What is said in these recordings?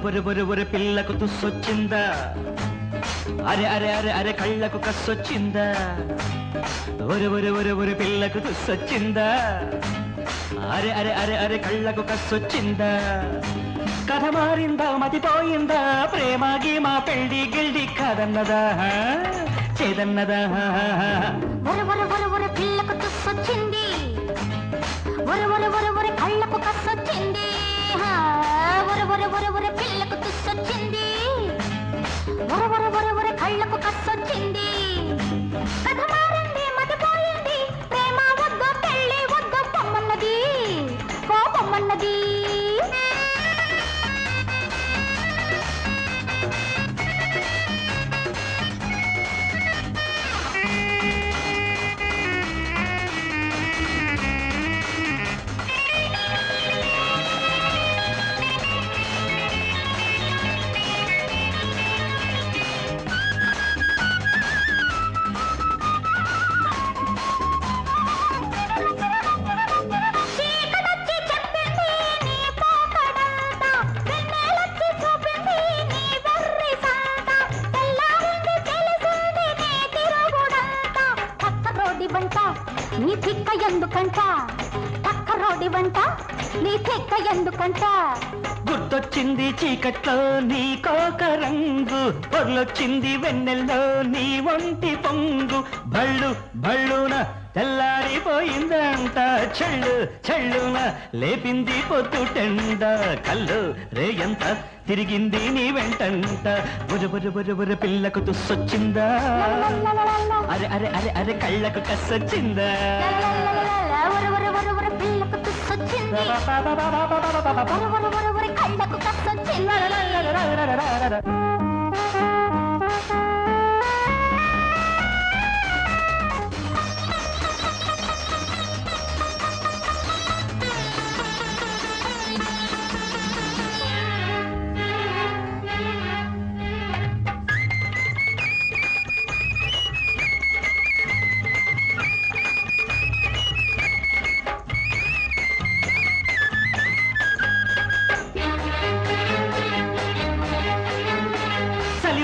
ఒరు పిల్లకు తుస్సొచ్చిందా, అరే అరే అరే అరే కళ్ళకు కస్సొచ్చిందా, ఒరు పిల్లకు తుస్సొచ్చిందా, అరే అరే అరే అరే కళ్ళకు కస్సొచ్చిందా, కథ మారిందా మతిపోయిందా, ప్రేమ గీమా పెళ్లి గిల్డి కాదన్నదా చేదన్నదా. ఒరు పిల్లకు తుస్సొచ్చింది, ఒరు కళ్ళకు కస్సొచ్చింది, ఒరు పిల్లకు తుస్సొచ్చింది, ఒరు కళ్ళకు కస్సొచ్చింది, కథ మారింది మతిపోయింది, ప్రేమ వద్దు పెళ్లి వద్దు పొమ్మన్నది పొమ్మన్నది. నీ తిక్క ఎందుకంట, పక్క రోడి వంట నీ తిక్క ఎందుకంట, గుర్తొచ్చింది చీకట్లో నీ కోక రంగు, పొర్లొచ్చింది వెన్నెల్లో నీ ఒంటి పొంగు, భళ్ళు భళ్ళున తెల్లారిపోయిందంట, చెళ్ళు చెళ్ళున లేపింది పొద్దుటెండ, కళ్ళు రేయంత తిరిగింది నీ వెంటంట, బుర పిల్లకు తుస్సొచ్చిందా, అరే అరే అరే అరే కళ్ళకు కస్సొచ్చిందా, ఒరు పిల్లకు తుస్సొచ్చింది, ఒరు కళ్ళకు కస్సొచ్చింది.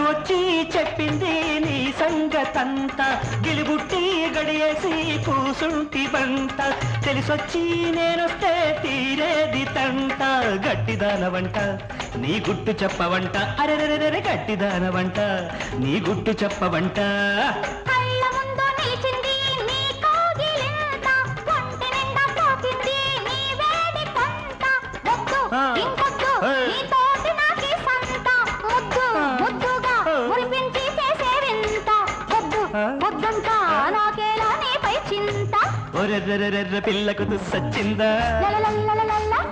వచ్చి చెప్పింది నీ సంగతంతా, గిలిబుట్టి గడియేసి కూసుంటి బంట, తెలిసొచ్చి నేనొస్తే తీరేది తంట, గట్టిదానవంట నీ గుట్టు చెప్పవంట, అరెరెరెరె గట్టిదానవంట నీ గుట్టు చెప్పవంట. ఒర్రెర్రెర్రె పిల్లకు తుస్సొచ్చిందా,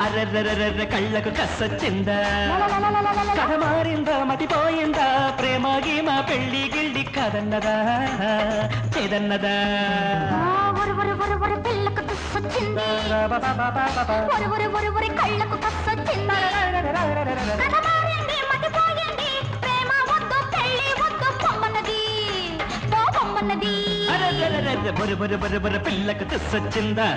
అర్రెర్రెర్రె కళ్ళకు కస్సొచ్చిందా, కథ మారిందా మతిపోయిందా, ప్రేమ గీమా పెళ్లి గిల్డి కాదన్నదా చేదన్నదా. పిల్లకు తుస్సొచ్చింది, కళ్ళకు కస్సొచ్చింది, కథ మారింది మతిపోయింది, ప్రేమ వద్దు పెళ్లి వద్దు పొమ్మన్నది పొమ్మన్నది. బుర పిల్లకు తుస్సొచ్చిందా.